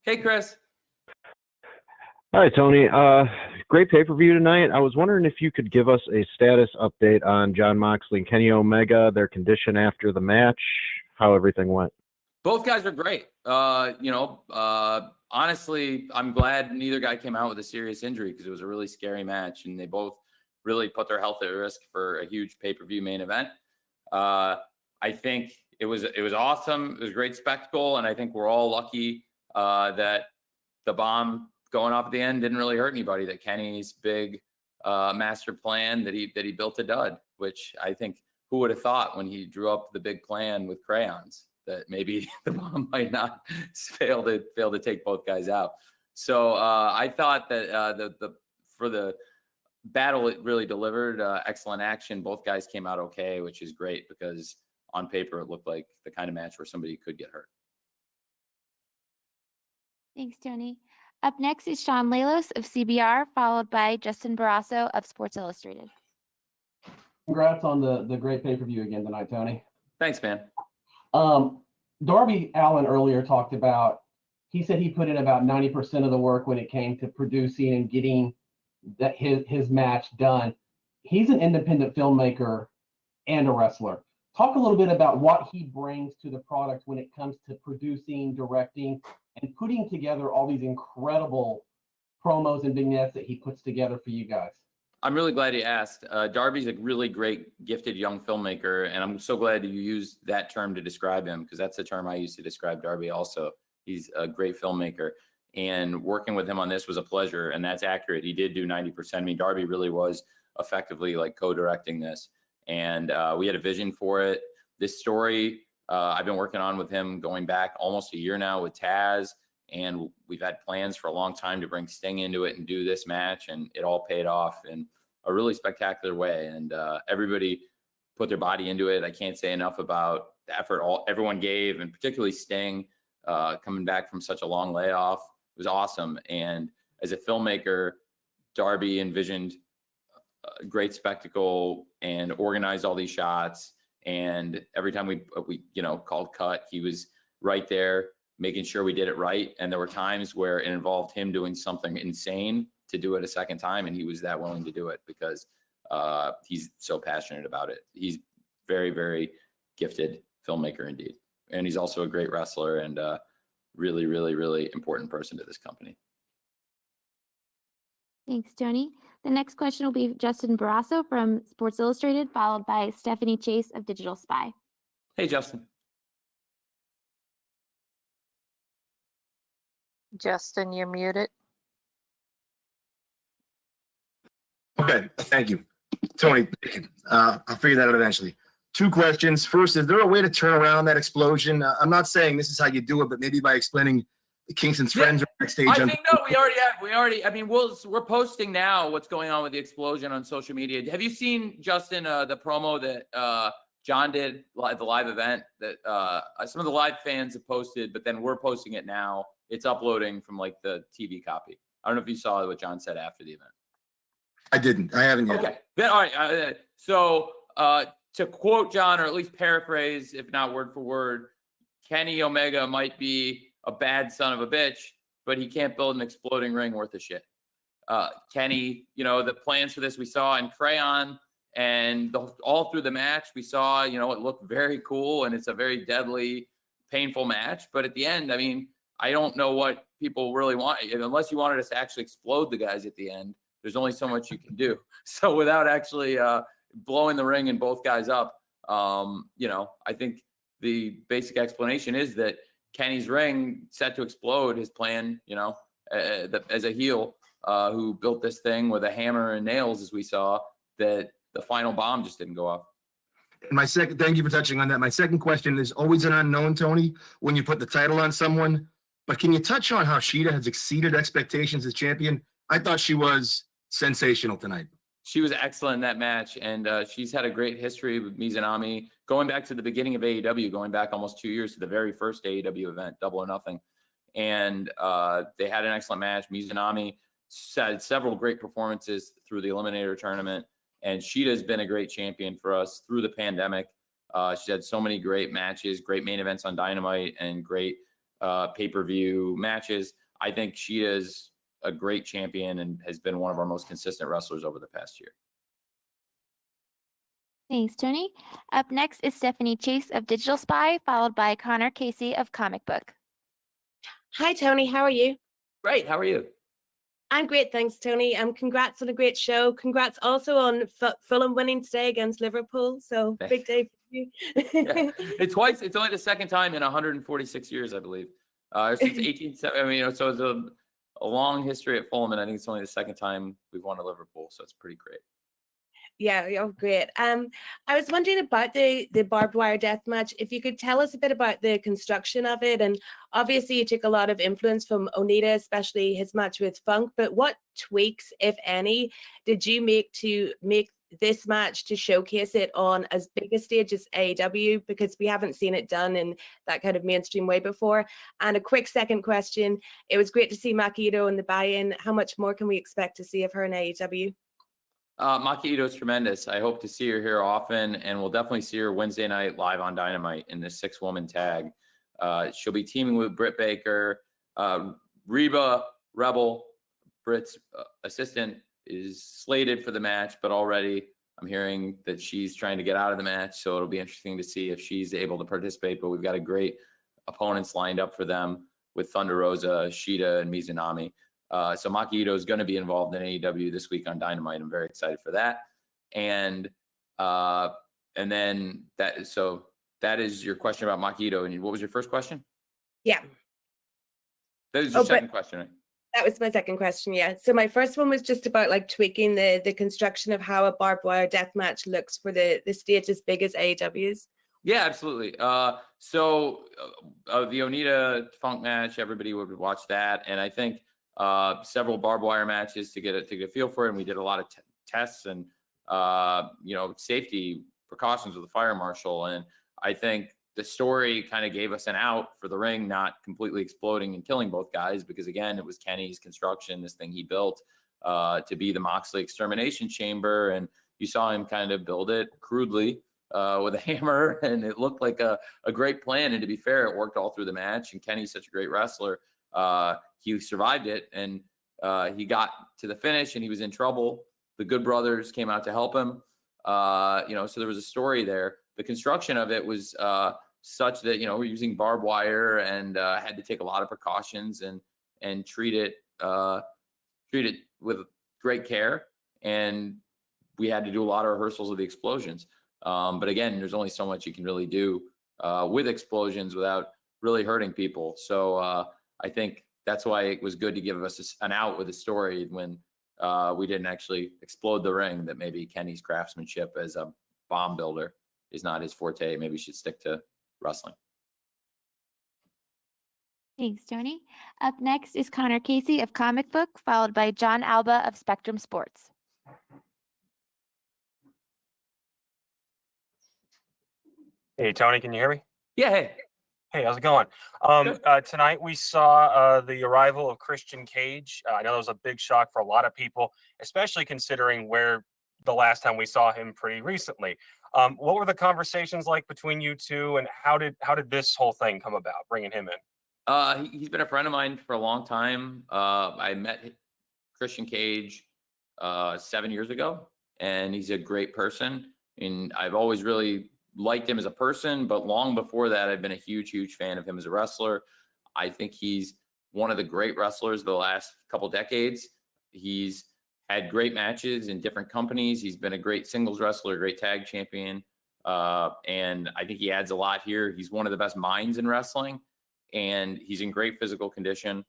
Hey, Chris. Hi, Tony. Great pay-per-view tonight. I was wondering if you could give us a status update on Jon Moxley and Kenny Omega, their condition after the match, how everything went. Both guys are great. Honestly, I'm glad neither guy came out with a serious injury because it was a really scary match, and they both really put their health at risk for a huge pay-per-view main event. I think it was awesome. It was a great spectacle, and I think we're all lucky that the bomb going off at the end didn't really hurt anybody. That Kenny's big master plan that he built a dud, which I think who would have thought when he drew up the big plan with crayons that maybe the bomb might not fail to take both guys out. So I thought that for the battle, it really delivered excellent action. Both guys came out okay, which is great because on paper it looked like the kind of match where somebody could get hurt. Thanks, Tony. Up next is Sean Lalos of CBR, followed by Justin Barrasso of Sports Illustrated. Congrats on the great pay-per-view again tonight, Tony. Thanks, man. Darby Allin earlier talked about, he said he put in about 90% of the work when it came to producing and getting that his match done. He's an independent filmmaker and a wrestler. Talk a little bit about what he brings to the product when it comes to producing, directing, and putting together all these incredible promos and vignettes that he puts together for you guys. I'm really glad you asked. Darby's a really great, gifted young filmmaker, and I'm so glad that you used that term to describe him because that's the term I used to describe Darby also. He's a great filmmaker, and working with him on this was a pleasure, and that's accurate. He did do 90%. I mean, Darby really was effectively like co-directing this, and we had a vision for it. This story I've been working on with him going back almost a year now with Taz, and we've had plans for a long time to bring Sting into it and do this match, and it all paid off in a really spectacular way. And everybody put their body into it. I can't say enough about the effort everyone gave, and particularly Sting coming back from such a long layoff. It was awesome. And as a filmmaker, Darby envisioned a great spectacle and organized all these shots. And every time we called cut, he was right there making sure we did it right. And there were times where it involved him doing something insane to do it a second time. And he was that willing to do it because he's so passionate about it. He's very, very gifted filmmaker indeed. And he's also a great wrestler and really, really, really important person to this company. Thanks, Tony. The next question will be Justin Barrasso from Sports Illustrated, followed by Stephanie Chase of Digital Spy. Hey, Justin. Justin, you're muted. Okay, thank you. Tony, I'll figure that out eventually. Two questions. First, is there a way to turn around that explosion? I'm not saying this is how you do it, but maybe by explaining Kingston's friends are backstage. I think no, we already. I mean, we're posting now what's going on with the explosion on social media. Have you seen, Justin, the promo that John did at the live event that some of the live fans have posted, but then we're posting it now. It's uploading from like the TV copy. I don't know if you saw what John said after the event. I didn't. I haven't yet. Okay. Then, all right. So to quote John, or at least paraphrase, if not word for word, Kenny Omega might be a bad son of a bitch, but he can't build an exploding ring worth of shit. Kenny, the plans for this we saw in crayon, and all through the match we saw, it looked very cool, and it's a very deadly, painful match. But at the end, I mean, I don't know what people really want. Unless you wanted us to actually explode the guys at the end, there's only so much you can do. So without actually blowing the ring and both guys up, I think the basic explanation is that Kenny's ring set to explode. His plan, as a heel who built this thing with a hammer and nails, as we saw, that the final bomb just didn't go off. Thank you for touching on that. My second question is always an unknown, Tony, when you put the title on someone. But can you touch on how Shida has exceeded expectations as champion? I thought she was sensational tonight. She was excellent in that match, and she's had a great history with Mizunami, going back to the beginning of AEW, going back almost 2 years to the very first AEW event, Double or Nothing. And they had an excellent match. Mizunami had several great performances through the Eliminator tournament, and Shida's been a great champion for us through the pandemic. She's had so many great matches, great main events on Dynamite, and great pay-per-view matches. I think she is a great champion and has been one of our most consistent wrestlers over the past year. Thanks, Tony. Up next is Stephanie Chase of Digital Spy, followed by Connor Casey of Comic Book. Hi, Tony. How are you? Great. How are you? I'm great, thanks, Tony. Congrats on a great show. Congrats also on Fulham winning today against Liverpool. So big day for you. Yeah. It's twice. It's only the second time in 146 years, I believe. Since 1870. I mean, so it's a long history at Fulham, and I think it's only the second time we've won at Liverpool. So it's pretty great. Yeah, oh, great. I was wondering about the barbed wire death match. If you could tell us a bit about the construction of it, and obviously you took a lot of influence from Onita, especially his match with Funk. But what tweaks, if any, did you make to make this match to showcase it on as big a stage as AEW? Because we haven't seen it done in that kind of mainstream way before. And a quick second question: it was great to see Maki Ito in the buy-in. How much more can we expect to see of her in AEW? Maki Ito is tremendous. I hope to see her here often, and we'll definitely see her Wednesday night live on Dynamite in this 6-woman tag. She'll be teaming with Britt Baker. Reba Rebel, Britt's assistant, is slated for the match, but already I'm hearing that she's trying to get out of the match, so it'll be interesting to see if she's able to participate. But we've got a great opponents lined up for them with Thunder Rosa, Shida, and Mizunami. So Maki Ito is going to be involved in AEW this week on Dynamite. I'm very excited for that. And then that is your question about Maki Ito. And what was your first question? Yeah. That was your second question, right? That was my second question, yeah. So my first one was just about like tweaking the construction of how a barbed wire death match looks for the stage as big as AEW's. Yeah, absolutely. So the Onita Funk match, everybody would watch that. And I think several barbed wire matches to get a feel for it. And we did a lot of tests and, safety precautions with the fire marshal. And I think the story kind of gave us an out for the ring, not completely exploding and killing both guys, because again, it was Kenny's construction, this thing he built to be the Moxley extermination chamber. And you saw him kind of build it crudely with a hammer, and it looked like a great plan. And to be fair, it worked all through the match. And Kenny's such a great wrestler. He survived it, and he got to the finish, and he was in trouble. The Good Brothers came out to help him. So there was a story there. The construction of it was such that, we're using barbed wire and had to take a lot of precautions and treat it with great care. And we had to do a lot of rehearsals of the explosions. But again, there's only so much you can really do with explosions without really hurting people. So I think that's why it was good to give us an out with a story when we didn't actually explode the ring, that maybe Kenny's craftsmanship as a bomb builder is not his forte. Maybe he should stick to wrestling. Thanks, Tony. Up next is Connor Casey of Comic Book, followed by John Alba of Spectrum Sports. Hey, Tony, can you hear me? Yeah. Hey. Hey, how's it going? Tonight we saw the arrival of Christian Cage. I know that was a big shock for a lot of people, especially considering where the last time we saw him pretty recently. What were the conversations like between you two, and how did this whole thing come about, bringing him in? He's been a friend of mine for a long time. I met Christian Cage 7 years ago, and he's a great person. And I've always really liked him as a person, but long before that, I've been a huge fan of him as a wrestler. I think he's one of the great wrestlers of the last couple decades. He's had great matches in different companies. He's been a great singles wrestler, great tag champion. And I think he adds a lot here. He's one of the best minds in wrestling, and he's in great physical condition.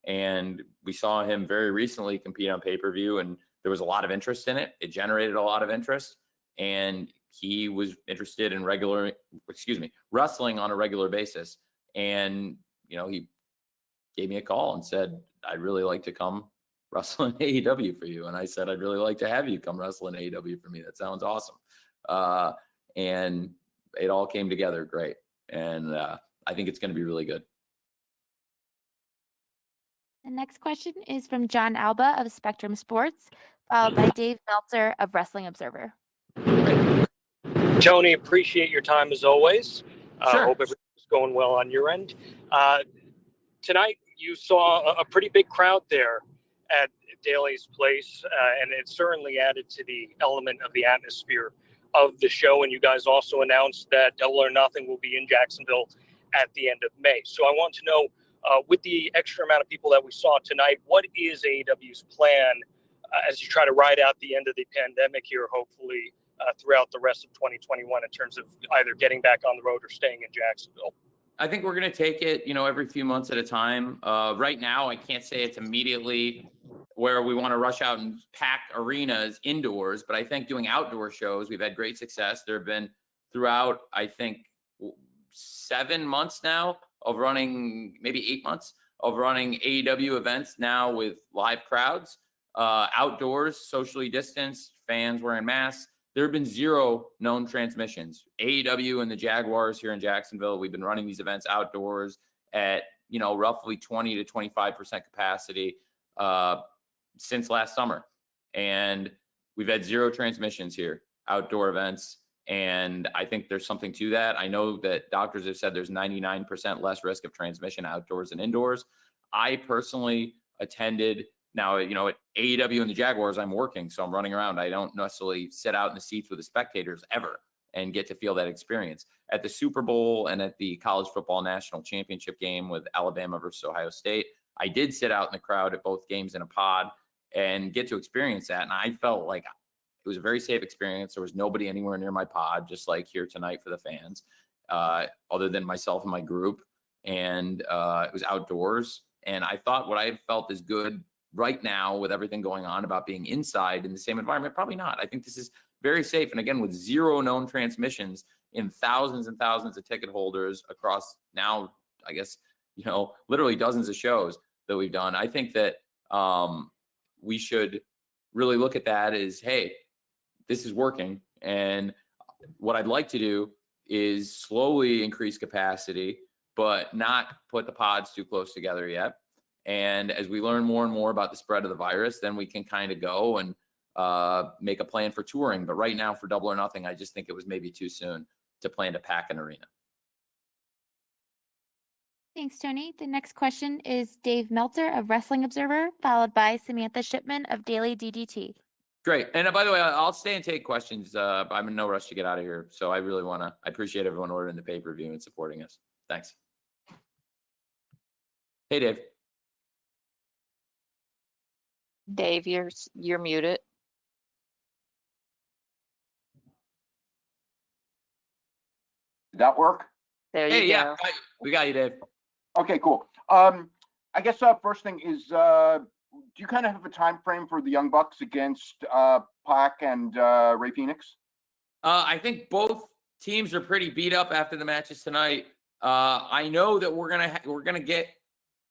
And we saw him very recently compete on pay-per-view, and there was a lot of interest in it. It generated a lot of interest, and he was interested in wrestling on a regular basis. And, he gave me a call and said, I'd really like to come wrestle in AEW for you. And I said, I'd really like to have you come wrestle in AEW for me. That sounds awesome. And it all came together great. And I think it's going to be really good. The next question is from John Alba of Spectrum Sports, followed by Dave Meltzer of Wrestling Observer. Tony, appreciate your time as always. Sure. Hope everything's going well on your end. tonight you saw a pretty big crowd there at Daly's place, and it certainly added to the element of the atmosphere of the show. And you guys also announced that Double or Nothing will be in Jacksonville at the end of May. So I want to know, with the extra amount of people that we saw tonight, what is AEW's plan as you try to ride out the end of the pandemic here, hopefully throughout the rest of 2021, in terms of either getting back on the road or staying in Jacksonville? I think we're going to take it, every few months at a time. Right now, I can't say it's immediately where we want to rush out and pack arenas indoors, but I think doing outdoor shows, we've had great success. There have been throughout, I think, 7 months now of running, maybe 8 months of running AEW events now with live crowds, outdoors, socially distanced, fans wearing masks. There have been 0 known transmissions. AEW and the Jaguars here in Jacksonville, we've been running these events outdoors at, roughly 20 to 25% capacity since last summer. And we've had 0 transmissions here, outdoor events. And I think there's something to that. I know that doctors have said there's 99% less risk of transmission outdoors than indoors. I personally attended. Now, at AEW and the Jaguars, I'm working, so I'm running around. I don't necessarily sit out in the seats with the spectators ever and get to feel that experience. At the Super Bowl and at the College Football National Championship game with Alabama versus Ohio State, I did sit out in the crowd at both games in a pod and get to experience that. And I felt like it was a very safe experience. There was nobody anywhere near my pod, just like here tonight for the fans, other than myself and my group. And it was outdoors. And I thought what I felt is good right now with everything going on about being inside in the same environment. Probably not. I think this is very safe. And again, with 0 known transmissions in thousands and thousands of ticket holders across now, I guess, literally dozens of shows that we've done. I think that we should really look at that as, hey, this is working. And what I'd like to do is slowly increase capacity, but not put the pods too close together yet. And as we learn more and more about the spread of the virus, then we can kind of go and make a plan for touring. But right now for Double or Nothing, I just think it was maybe too soon to plan to pack an arena. Thanks, Tony. The next question is Dave Meltzer of Wrestling Observer, followed by Samantha Shipman of Daily DDT. Great. And by the way, I'll stay and take questions. I'm in no rush to get out of here. So I really I appreciate everyone ordering the pay-per-view and supporting us. Thanks. Hey, Dave. Dave, you're muted. Did that work? There Hey, you yeah, go. we got you, Dave. Okay, cool. I guess first thing is, do you kind of have a time frame for the Young Bucks against Pac and Ray Phoenix? I think both teams are pretty beat up after the matches tonight. I know that we're gonna get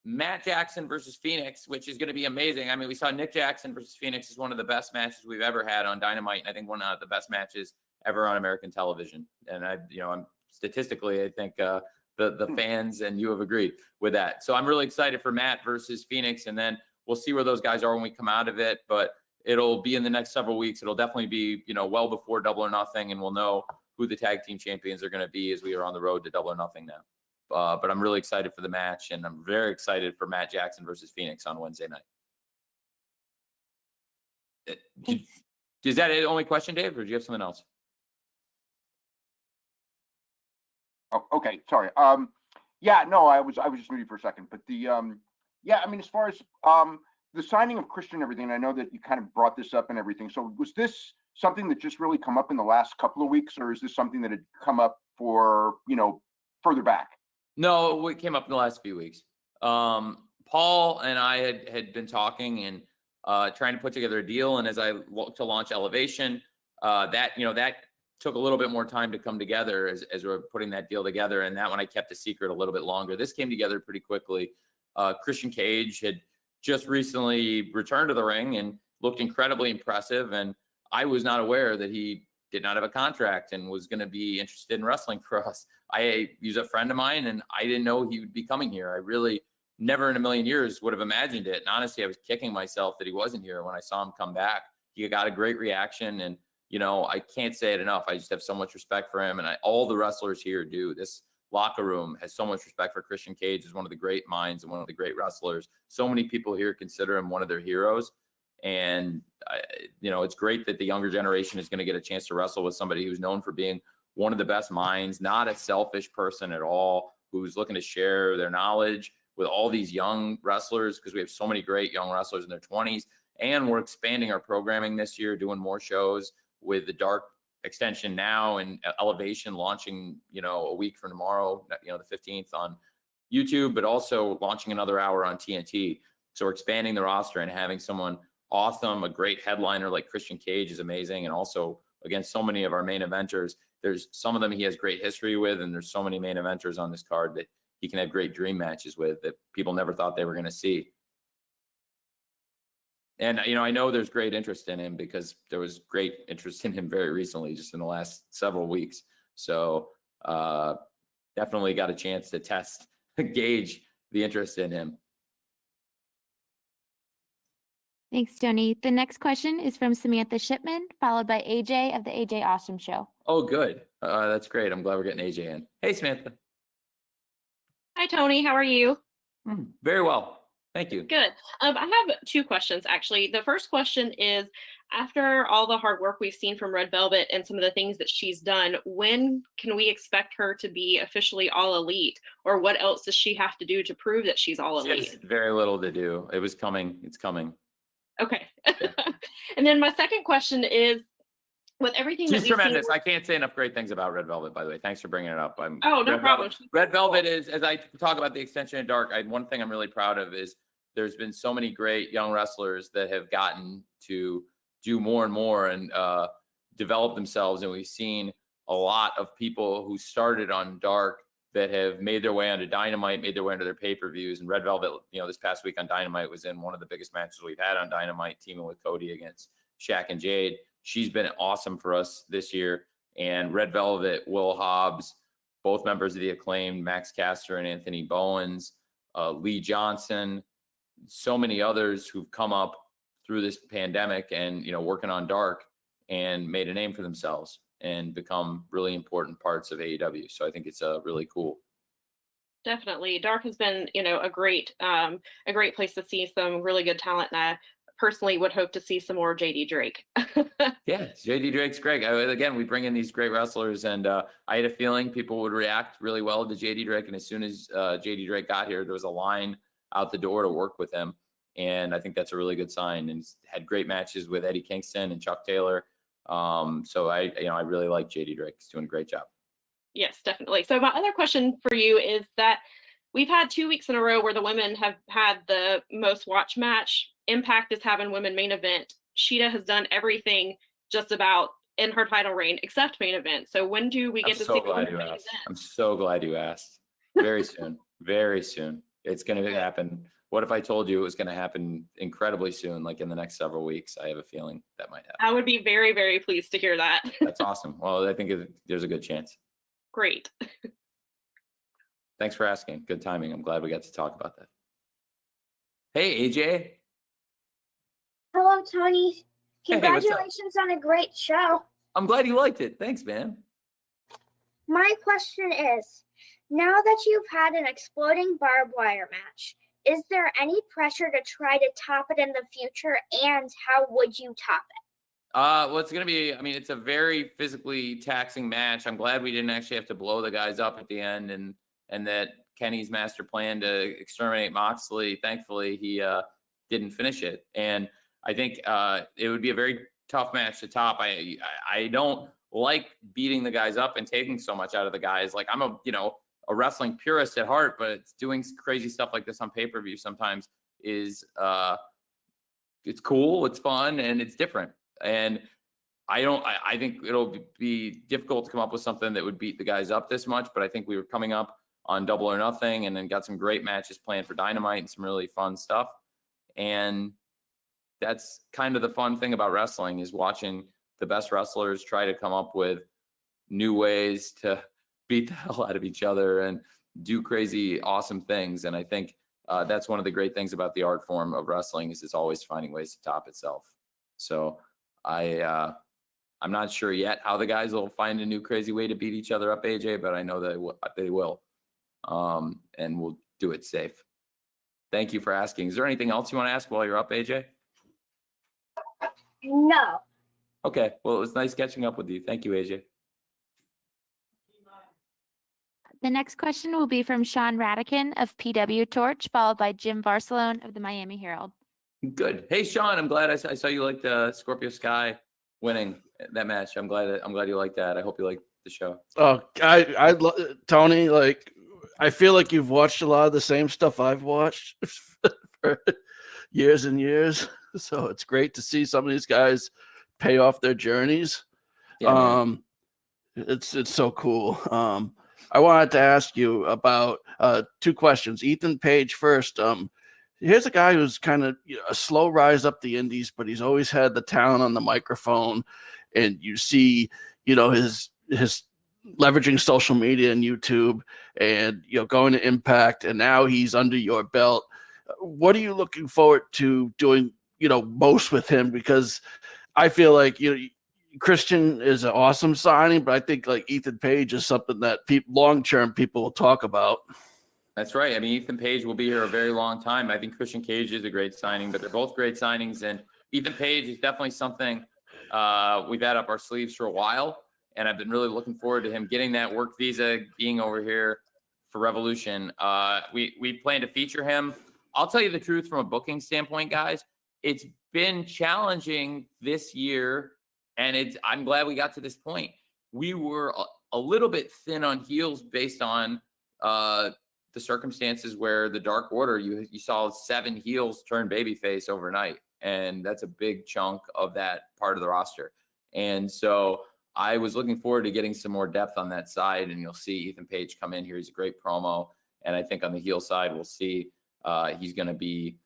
Matt Jackson versus Phoenix, which is gonna be amazing. I mean, we saw Nick Jackson versus Phoenix is one of the best matches we've ever had on Dynamite, and I think one of the best matches ever on American television. And I'm statistically, I think the fans and you have agreed with that. So I'm really excited for Matt versus Phoenix, and then we'll see where those guys are when we come out of it. But it'll be in the next several weeks. It'll definitely be, well before Double or Nothing, and we'll know who the tag team champions are going to be as we are on the road to Double or Nothing now. But I'm really excited for the match, and I'm very excited for Matt Jackson versus Phoenix on Wednesday night. Is that the only question, Dave, or do you have something else? Oh, okay, sorry. Yeah, no, I was just muted for a second, but I mean, as far as the signing of Christian and everything, I know that you kind of brought this up and everything. So was this something that just really come up in the last couple of weeks, or is this something that had come up for, further back? No, it came up in the last few weeks. Paul and I had been talking and trying to put together a deal. And as I looked to launch Elevation, that took a little bit more time to come together as we're putting that deal together. And that one I kept a secret a little bit longer. This came together pretty quickly. Christian Cage had just recently returned to the ring and looked incredibly impressive. And I was not aware that he did not have a contract and was going to be interested in wrestling for us. He's a friend of mine, and I didn't know he would be coming here. I really never in a million years would have imagined it. And honestly, I was kicking myself that he wasn't here when I saw him come back. He got a great reaction, and I can't say it enough. I just have so much respect for him, and all the wrestlers here do. This locker room has so much respect for Christian Cage as one of the great minds and one of the great wrestlers. So many people here consider him one of their heroes. And, it's great that the younger generation is going to get a chance to wrestle with somebody who's known for being one of the best minds, not a selfish person at all, who's looking to share their knowledge with all these young wrestlers, because we have so many great young wrestlers in their 20s. And we're expanding our programming this year, doing more shows with the Dark extension now and Elevation launching, a week from tomorrow, the 15th on YouTube, but also launching another hour on TNT. So we're expanding the roster and having someone awesome, a great headliner like Christian Cage is amazing. And also, again, so many of our main eventers, there's some of them he has great history with, and there's so many main eventers on this card that he can have great dream matches with that people never thought they were going to see. And, I know there's great interest in him because there was great interest in him very recently, just in the last several weeks. So definitely got a chance to gauge the interest in him. Thanks, Tony. The next question is from Samantha Shipman, followed by AJ of the AJ Awesome Show. Oh, good. That's great. I'm glad we're getting AJ in. Hey, Samantha. Hi, Tony. How are you? Very well. Thank you. Good. I have two questions, actually. The first question is, after all the hard work we've seen from Red Velvet and some of the things that she's done, when can we expect her to be officially all elite? Or what else does she have to do to prove that she's all She elite? has very little to do. It was coming. It's coming. Okay. And then my second question is, with everything that She's we've tremendous. seen, I can't say enough great things about Red Velvet, by the way. Thanks for bringing it up. Oh, no problem. Red Velvet is, as I talk about the extension of Dark, one thing I'm really proud of is there's been so many great young wrestlers that have gotten to do more and more and develop themselves. And we've seen a lot of people who started on Dark that have made their way onto Dynamite, made their way into their pay-per-views. And Red Velvet, this past week on Dynamite was in one of the biggest matches we've had on Dynamite, teaming with Cody against Shaq and Jade. She's been awesome for us this year. And Red Velvet, Will Hobbs, both members of the Acclaimed, Max Caster and Anthony Bowens, Lee Johnson, so many others who've come up through this pandemic and, working on Dark and made a name for themselves and become really important parts of AEW. So I think it's really cool. Definitely. Dark has been, a great place to see some really good talent. And I personally would hope to see some more JD Drake. Yeah, JD Drake's great. Again, we bring in these great wrestlers, and I had a feeling people would react really well to JD Drake. And as soon as JD Drake got here, there was a line out the door to work with him. And I think that's a really good sign. And he's had great matches with Eddie Kingston and Chuck Taylor. So I really like JD Drake. He's doing a great job. Yes, definitely. So my other question for you is that we've had 2 weeks in a row where the women have had the most watch match. Impact is having women main event. Sheeta has done everything just about in her title reign except main event. So when do we get to see the women main event? I'm so glad you asked. Very soon. Very soon. It's going to happen. What if I told you it was going to happen incredibly soon, like in the next several weeks? I have a feeling that might happen. I would be very, very pleased to hear that. That's awesome. Well, I think there's a good chance. Great. Thanks for asking. Good timing. I'm glad we got to talk about that. Hey, AJ. Hello, Tony. Hey, what's up? Congratulations on a great show. I'm glad you liked it. Thanks, man. My question is, now that you've had an exploding barbed wire match, is there any pressure to try to top it in the future, and how would you top it? Well, it's going to be, it's a very physically taxing match. I'm glad we didn't actually have to blow the guys up at the end, and that Kenny's master plan to exterminate Moxley, thankfully, he didn't finish it. And I think it would be a very tough match to top. I don't like beating the guys up and taking so much out of the guys. Like, I'm a wrestling purist at heart, but doing crazy stuff like this on pay-per-view sometimes is it's cool, it's fun, and it's different. And I think it'll be difficult to come up with something that would beat the guys up this much, but I think we were coming up on Double or Nothing and then got some great matches planned for Dynamite and some really fun stuff. And that's kind of the fun thing about wrestling, is watching the best wrestlers try to come up with new ways to beat the hell out of each other and do crazy, awesome things. And I think that's one of the great things about the art form of wrestling, is it's always finding ways to top itself. So I'm I'm not sure yet how the guys will find a new crazy way to beat each other up, AJ, but I know that they will. And we'll do it safe. Thank you for asking. Is there anything else you want to ask while you're up, AJ? No. Okay. Well, it was nice catching up with you. Thank you, AJ. The next question will be from Sean Radican of PW Torch, followed by Jim Barcelone of the Miami Herald. Good. Hey, Sean, I'm glad I saw you liked Scorpio Sky winning that match. I'm glad you liked that. I hope you liked the show. Oh, Tony, like, I feel like you've watched a lot of the same stuff I've watched for years and years. So it's great to see some of these guys pay off their journeys. Yeah, It's so cool. I wanted to ask you about two questions. Ethan Page first. Here's a guy who's kind of a slow rise up the indies, but he's always had the talent on the microphone, and you see, his leveraging social media and YouTube, and going to Impact, and now he's under your belt. What are you looking forward to doing, most with him? Because I feel like Christian is an awesome signing, but I think like Ethan Page is something that long-term people will talk about. that's right. I mean, Ethan Page will be here a very long time. I think Christian Cage is a great signing, but they're both great signings. And Ethan Page is definitely something we've had up our sleeves for a while. And I've been really looking forward to him getting that work visa, being over here for Revolution. We plan to feature him. I'll tell you the truth from a booking standpoint, guys. It's been challenging this year. And I'm glad we got to this point. We were a little bit thin on heels based on the circumstances where the Dark Order, you saw 7 heels turn babyface overnight. And that's a big chunk of that part of the roster. And so I was looking forward to getting some more depth on that side. And you'll see Ethan Page come in here. He's a great promo. And I think on the heel side, we'll see he's going to be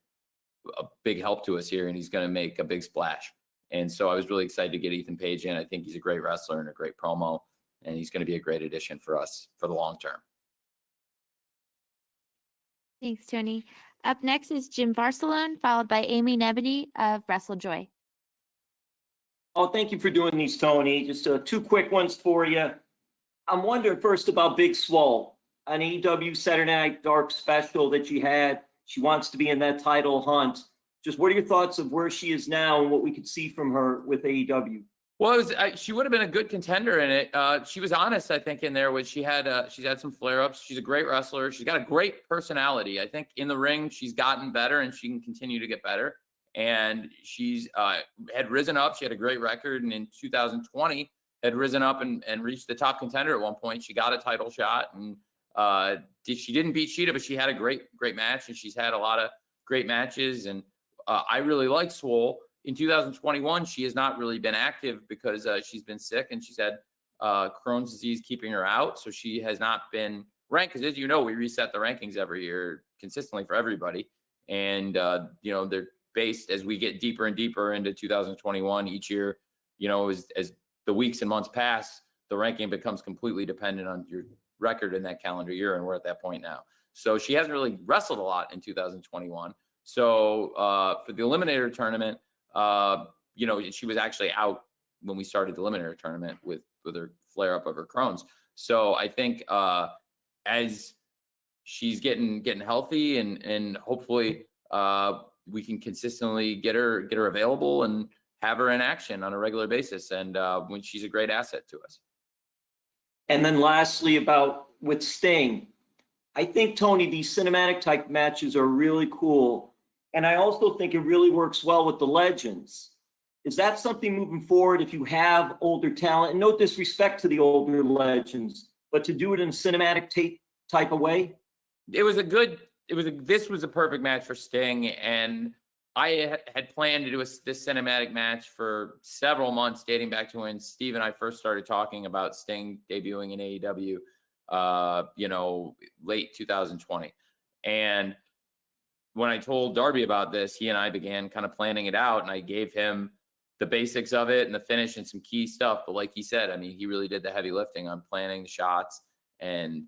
a big help to us here. And he's going to make a big splash. And so I was really excited to get Ethan Page in. I think he's a great wrestler and a great promo, and he's going to be a great addition for us for the long term. Thanks, Tony. Up next is Jim Barcelone, followed by Amy Nebedy of WrestleJoy. Oh, thank you for doing these, Tony. Just 2 quick ones for you. I'm wondering first about Big Swole, an AEW Saturday Night Dark special that she had. She wants to be in that title hunt. Just what are your thoughts of where she is now and what we could see from her with AEW? Well, she would have been a good contender in it. She was honest, I think, in there when she's had some flare-ups. She's a great wrestler. She's got a great personality. I think in the ring, she's gotten better and she can continue to get better. And she's had risen up. She had a great record. And in 2020, had risen up and reached the top contender at one point. She got a title shot. And she didn't beat Sheeta, but she had a great match. And she's had a lot of great matches. And I really like Swole. In 2021, she has not really been active because she's been sick and she's had Crohn's disease keeping her out. So she has not been ranked because, as you know, we reset the rankings every year consistently for everybody. And, they're based as we get deeper and deeper into 2021 each year, as the weeks and months pass, the ranking becomes completely dependent on your record in that calendar year. And we're at that point now. So she hasn't really wrestled a lot in 2021. So for the Eliminator tournament, she was actually out when we started the Eliminator tournament with her flare up of her Crohn's. So I think as she's getting healthy and hopefully we can consistently get her available and have her in action on a regular basis. And when she's a great asset to us. And then lastly, about with Sting, I think, Tony, these cinematic type matches are really cool. And I also think it really works well with the legends. Is that something moving forward if you have older talent? And no disrespect to the older legends, but to do it in a cinematic type of way? This was a perfect match for Sting. And I had planned to do this cinematic match for several months, dating back to when Steve and I first started talking about Sting debuting in AEW, late 2020. And when I told Darby about this, he and I began kind of planning it out, and I gave him the basics of it and the finish and some key stuff. But like he said, I mean, he really did the heavy lifting on planning the shots and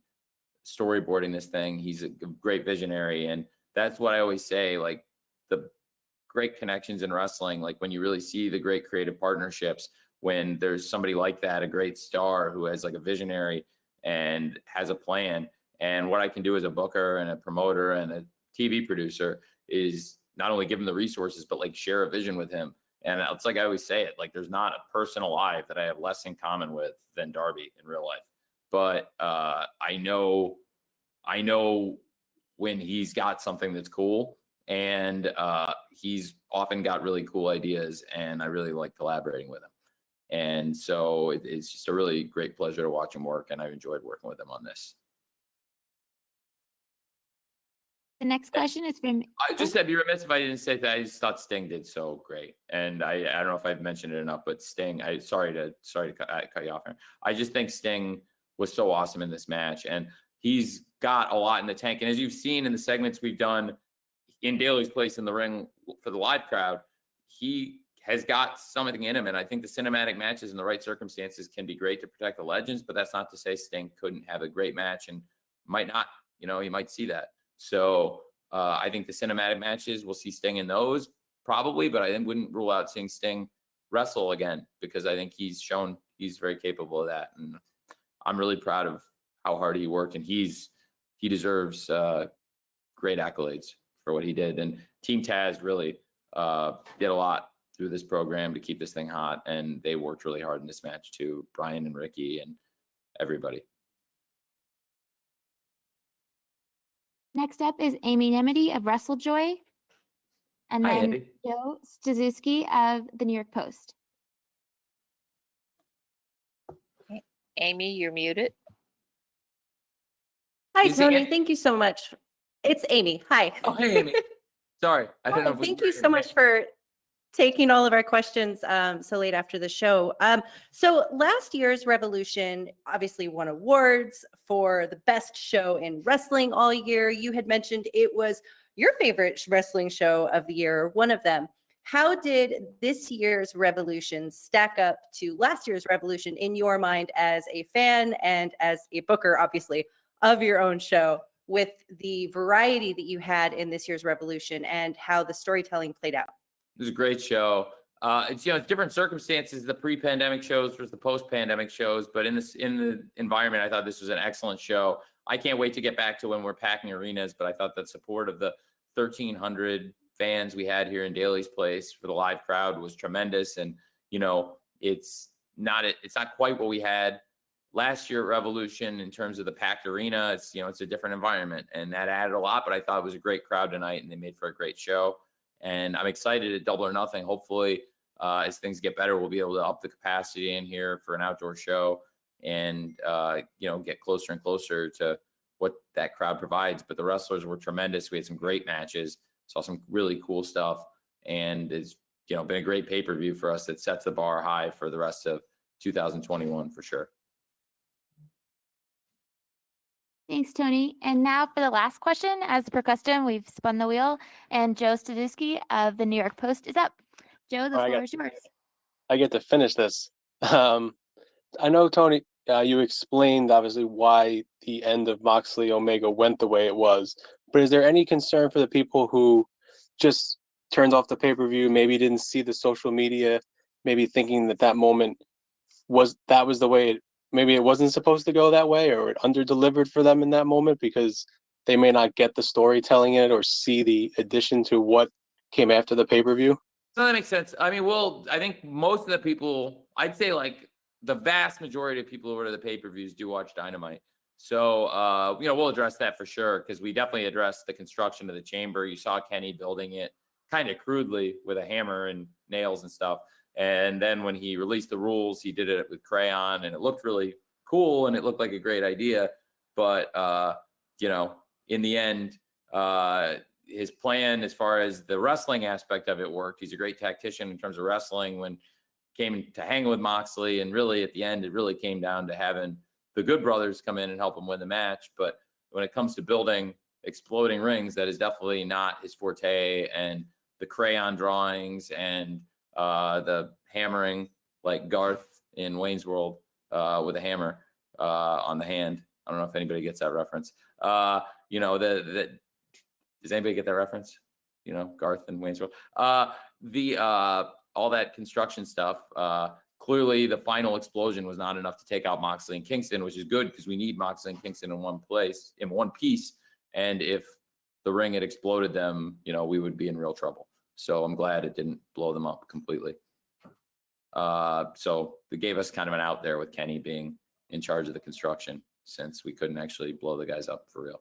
storyboarding this thing. He's a great visionary. And that's what I always say, like the great connections in wrestling, like when you really see the great creative partnerships, when there's somebody like that, a great star who has like a visionary and has a plan. And what I can do as a booker and a promoter and a TV producer is not only give him the resources, but like share a vision with him. And it's like I always say it, like there's not a person alive that I have less in common with than Darby in real life. But I know when he's got something that's cool, and he's often got really cool ideas, and I really like collaborating with him. And so it's just a really great pleasure to watch him work, and I've enjoyed working with him on this. The next question is from. I just said, be remiss if I didn't say that. I just thought Sting did so great, and I don't know if I've mentioned it enough, but Sting. Sorry to cut you off here. I just think Sting was so awesome in this match, and he's got a lot in the tank. And as you've seen in the segments we've done in Daly's place in the ring for the live crowd, he has got something in him. And I think the cinematic matches in the right circumstances can be great to protect the legends, but that's not to say Sting couldn't have a great match and might not. You might see that. So I think the cinematic matches, we'll see Sting in those probably, but I wouldn't rule out seeing Sting wrestle again, because I think he's shown he's very capable of that. And I'm really proud of how hard he worked, and he deserves great accolades for what he did. And Team Taz really did a lot through this program to keep this thing hot, and they worked really hard in this match too, Brian and Ricky and everybody. Next up is Amy Nemedy of WrestleJoy, and Hi, then Andy. Joe Stazuski of the New York Post. Amy, you're muted. Hi, Is it Tony. Amy? Thank you so much. It's Amy. Hi. Oh, hey, Amy. Sorry, I don't know. If Thank you so much for taking all of our questions so late after the show. So last year's Revolution obviously won awards for the best show in wrestling all year. You had mentioned it was your favorite wrestling show of the year, one of them. How did this year's Revolution stack up to last year's Revolution in your mind as a fan and as a booker, obviously, of your own show, with the variety that you had in this year's Revolution and how the storytelling played out? It was a great show. It's it's different circumstances, the pre-pandemic shows versus the post-pandemic shows, but in the environment, I thought this was an excellent show. I can't wait to get back to when we're packing arenas, but I thought that support of the 1,300 fans we had here in Daly's place for the live crowd was tremendous. And it's not quite what we had last year at Revolution in terms of the packed arena. It's it's a different environment, and that added a lot. But I thought it was a great crowd tonight, and they made for a great show. And I'm excited at Double or Nothing. Hopefully, as things get better, we'll be able to up the capacity in here for an outdoor show, and get closer and closer to what that crowd provides. But the wrestlers were tremendous. We had some great matches, saw some really cool stuff, and it's been a great pay-per-view for us that sets the bar high for the rest of 2021 for sure. Thanks, Tony. And now for the last question, as per custom, we've spun the wheel, and Joe Staduski of the New York Post is up. Joe, the floor is yours. I get to finish this. I know, Tony, you explained obviously why the end of Moxley Omega went the way it was, but is there any concern for the people who just turned off the pay-per-view, maybe didn't see the social media, maybe thinking that moment was the way maybe it wasn't supposed to go that way, or it under-delivered for them in that moment because they may not get the storytelling in it or see the addition to what came after the pay-per-view? So that makes sense. I mean, I think most of the people, I'd say like the vast majority of people who order the pay-per-views do watch Dynamite. So, we'll address that for sure, because we definitely addressed the construction of the chamber. You saw Kenny building it kind of crudely with a hammer and nails and stuff. And then when he released the rules, he did it with crayon, and it looked really cool, and it looked like a great idea. But, in the end, his plan as far as the wrestling aspect of it worked. He's a great tactician in terms of wrestling. When came to hang with Moxley, and really at the end, it really came down to having the Good Brothers come in and help him win the match. But when it comes to building exploding rings, that is definitely not his forte. And the crayon drawings and the hammering, like Garth in Wayne's World with a hammer on the hand. I don't know if anybody gets that reference. Does anybody get that reference? Garth in Wayne's World. All that construction stuff, clearly the final explosion was not enough to take out Moxley and Kingston, which is good because we need Moxley and Kingston in one piece. And if the ring had exploded them, we would be in real trouble. So I'm glad it didn't blow them up completely. So it gave us kind of an out there with Kenny being in charge of the construction, since we couldn't actually blow the guys up for real.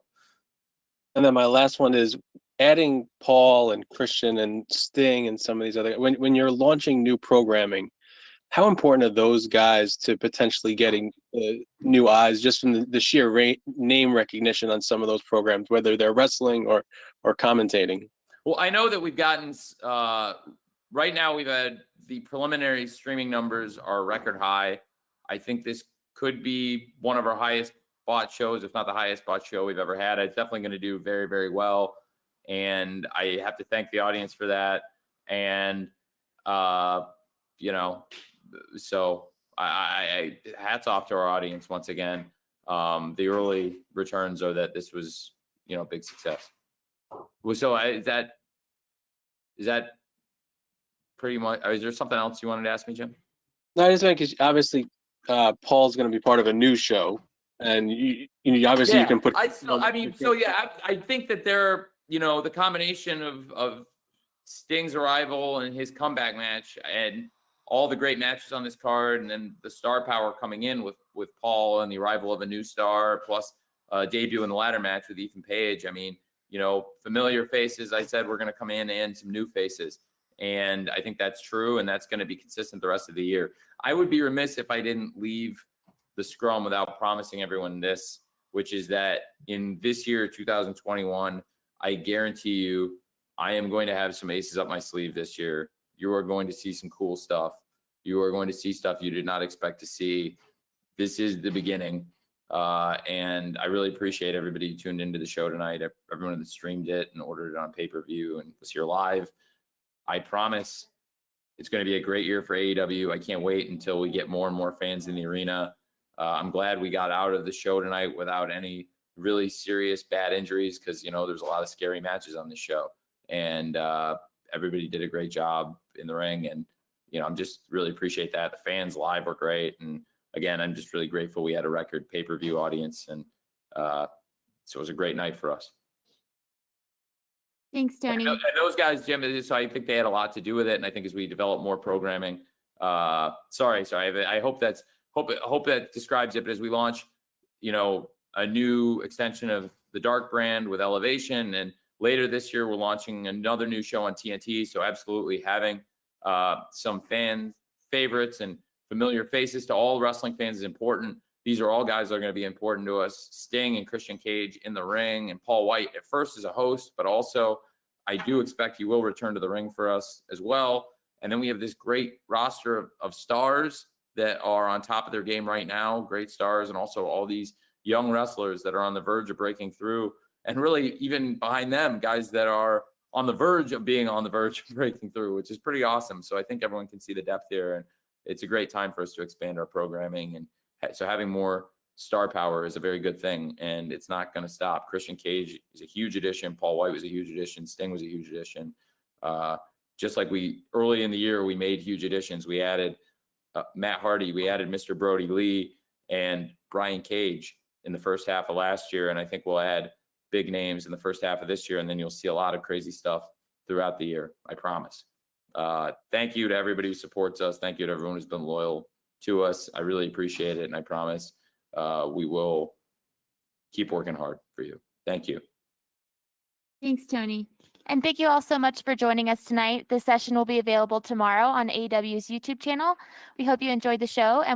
And then my last one is adding Paul and Christian and Sting and some of these other, when you're launching new programming, how important are those guys to potentially getting new eyes just from the sheer name recognition on some of those programs, whether they're wrestling or commentating? Well, I know that we've gotten, right now we've had the preliminary streaming numbers are record high. I think this could be one of our highest bought shows, if not the highest bought show we've ever had. It's definitely going to do very, very well. And I have to thank the audience for that. And, so I hats off to our audience once again. The early returns are that this was, a big success. So is that pretty much, is there something else you wanted to ask me, Jim? No, I just think obviously Paul's going to be part of a new show, and you obviously you can put. I think that they're, the combination of Sting's arrival and his comeback match and all the great matches on this card, and then the star power coming in with Paul and the arrival of a new star, plus debut in the ladder match with Ethan Page. I mean, familiar faces. I said we're going to come in and some new faces. And I think that's true, and that's going to be consistent the rest of the year. I would be remiss if I didn't leave the Scrum without promising everyone this, which is that in this year, 2021, I guarantee you I am going to have some aces up my sleeve this year. You are going to see some cool stuff. You are going to see stuff you did not expect to see. This is the beginning. And I really appreciate everybody who tuned into the show tonight, everyone that streamed it and ordered it on pay-per-view and was here live. I promise it's going to be a great year for AEW. I can't wait until we get more and more fans in the arena. I'm glad we got out of the show tonight without any really serious bad injuries, because, there's a lot of scary matches on this show. And everybody did a great job in the ring. And, I'm just really appreciate that. The fans live were great. And again, I'm just really grateful we had a record pay-per-view audience. And so it was a great night for us. Thanks, Tony. And those guys, Jim, so I think they had a lot to do with it. And I think as we develop more programming, sorry. I hope that describes it. But as we launch, a new extension of the Dark brand with Elevation, and later this year, we're launching another new show on TNT. So absolutely having some fan favorites and familiar faces to all wrestling fans is important. These are all guys that are going to be important to us. Sting and Christian Cage in the ring, and Paul White at first as a host, but also I do expect he will return to the ring for us as well. And then we have this great roster of stars that are on top of their game right now, great stars, and also all these young wrestlers that are on the verge of breaking through. And really, even behind them, guys that are on the verge of being on the verge of breaking through, which is pretty awesome. So I think everyone can see the depth here, and it's a great time for us to expand our programming. And so having more star power is a very good thing, and it's not going to stop. Christian Cage is a huge addition. Paul White was a huge addition. Sting was a huge addition. Just like early in the year, we made huge additions. We added Matt Hardy, we added Mr. Brody Lee and Brian Cage in the first half of last year. And I think we'll add big names in the first half of this year. And then you'll see a lot of crazy stuff throughout the year. I promise. Thank you to everybody who supports us. Thank you to everyone who's been loyal to us. I really appreciate it. And I promise we will keep working hard for you. Thank you. Thanks, Tony. And thank you all so much for joining us tonight. This session will be available tomorrow on AEW's YouTube channel. We hope you enjoyed the show, and we